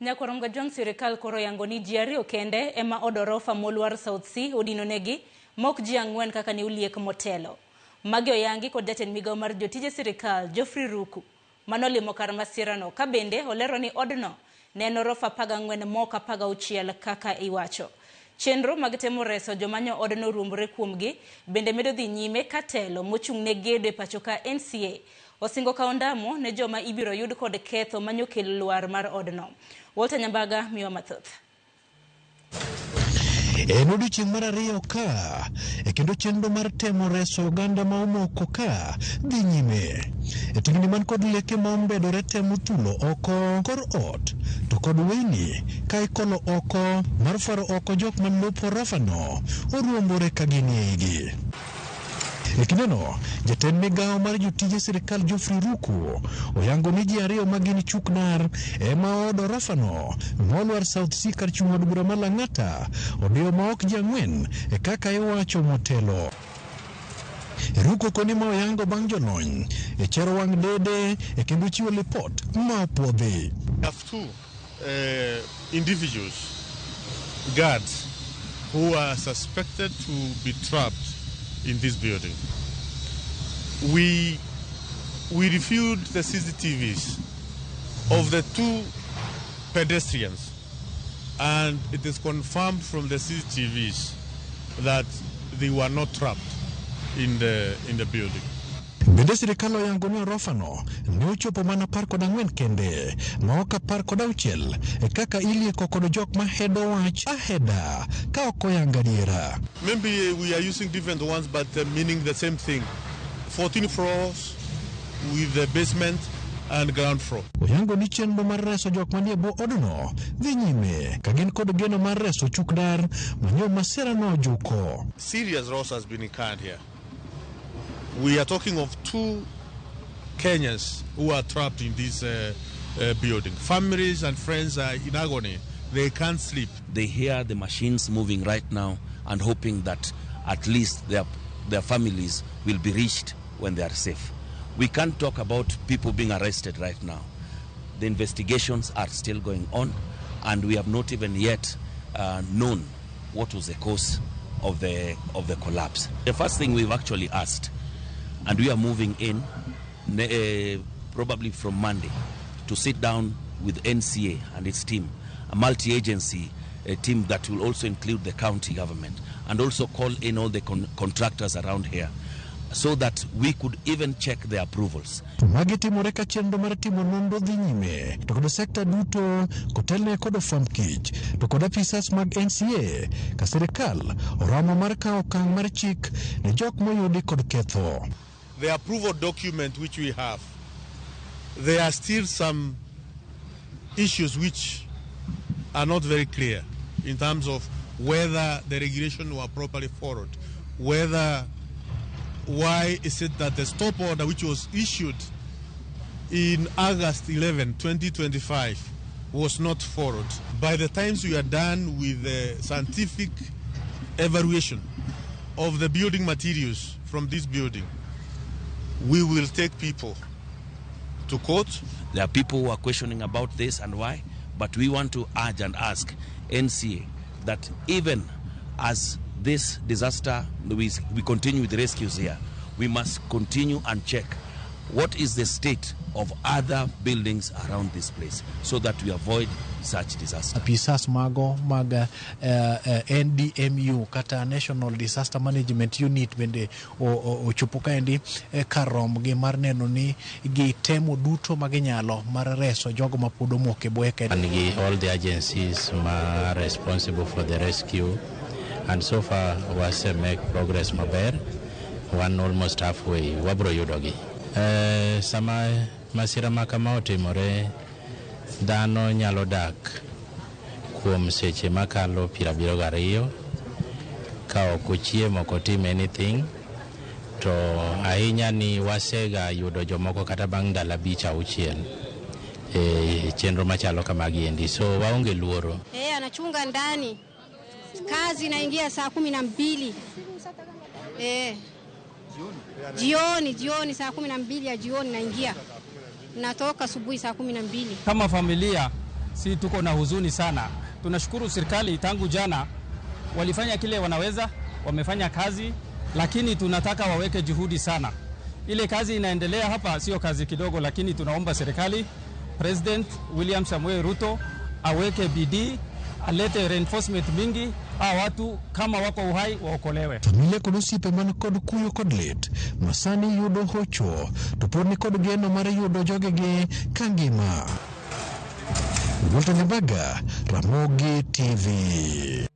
Nyakorom gajong sirikal koro yangoni jiario kende ema odorofa molwar South Sea odinonegi mok ji ang'wen kaka ni uliek motelo. Magi oyangi kod jatend migao mar jotije sirikal Geoffrey Ruku manolimo kar masirano ka bende olero ni odno ne en orofa 14 mok 16 kaka iwacho. Chenro mag temo reso jomanyo odno ruombre kuomgi bende medo dhi nyime katelo mochung' ne gedo e pacho ka NCA osingo ka ondamo ne joma ibiro yud kod ketho manyo kel luar mar odno. Walter Nyambaga miwa mathoth. Odiochieng' mar ariyo ka kendo chenro mar temo reso oganda ma omoko ka dhi nyime. Tingni man kod leke ma ombedore temo thulo oko kor ot to kod weyni ka ikolo oko mar faro oko jok man lopo rafano oruombore ka gin eigi. Kindeno, jatend migao mar jotije sirikal Geoffrey Ruku oyango ni ji ariyo magin chuknar ema odorofano molwar South Sea kar chung' od bura ma Lang'ata odio ma ok ji ang'wen kaka iwacho motelo. Ruku koni ma oyango bang' jolony chero wang' dede kendo chiwo lipot ma opuodhi. We have two individuals, guards, who are suspected to be trapped in this building. We reviewed the CCTVs of the two pedestrians, and it is confirmed from the CCTVs that they were not trapped in the building. Bende sirikal oyango ni orofano ne ochopo mana 14 kende ma ok 16 kaka ilieko kod jok ma hedo wach aheda ka ok oyanga diera. Maybe we are using different ones but meaning the same thing. 14 floors with the basement and ground floor. Oyango ni chenro mar reso jok manie bo odno dhi nyime ka gin kod geno mar reso chukdar manyo masira no juko. Serious loss has been incurred here. We are talking of two Kenyans who are trapped in this building. Families and friends are in agony. They can't sleep. They hear the machines moving right now and hoping that at least their families will be reached when they are safe. We can't talk about people being arrested right now. The investigations are still going on, and we have not even yet known what was the cause of the collapse. The first thing we've actually asked, and we are moving in probably from Monday to sit down with NCA and its team, a multi-agency team that will also include the county government, and also call in all the contractors around here so that we could even check the approvals. Magiti moreka chenro mar timo nonro dhi nyime to kod sekta duto kotelne kod famkich to kod apisas mag NCA ka sirikal oramo mar kawo okang' mar chik ne jok moyudi kod ketho. The approval document which we have, there are still some issues which are not very clear in terms of whether the regulation were properly followed, why is it that the stop order which was issued in August 11, 2025 was not followed. By the time we are done with the scientific evaluation of the building materials from this building, we will take people to court. There are people who are questioning about this and why, but we want to urge and ask NCA that even as this disaster, we continue with the rescues here, we must continue and check what is the state of other buildings around this place so that we avoid such disaster. Apisas mago mag NDMU kata National Disaster Management Unit bende ochopo kaendi karom gi mar neno ni gi temo duto maginyalo mar reso jogo ma pod omok e boye kae. And all the agencies are responsible for the rescue, and so far was make progress maber. One almost halfway wabro yudogi. Sama masira makama otimore, dhano nyalo dak kuom seche makalo 72 ka ok ochiemo ok otim anything, to ahinya ni wasega yudo jomoko kata bang' ndalo 5-6 chenro machalo kamagi endi, so waonge luoro. Anachunga ndani, kazi inaingia saa 12. Jioni saa 12 ya jioni naingia, natoka asubuhi saa 12. Kama familia si tuko na huzuni sana. Tunashukuru serikali tangu jana walifanya kile wanaweza, wamefanya kazi, lakini tunataka waweke juhudi sana. Ile kazi inaendelea hapa sio kazi kidogo, lakini tunaomba serikali, President William Samuel Ruto aweke bidii, alete reinforcement mingi, watu kama wako uhai waokolewe. Familia kodusi pemano kod kuyo kod lit, masani yudo hocho, toponi kod geno mare yudo jogegi kangima. Walter Nyabaga, Ramogi TV.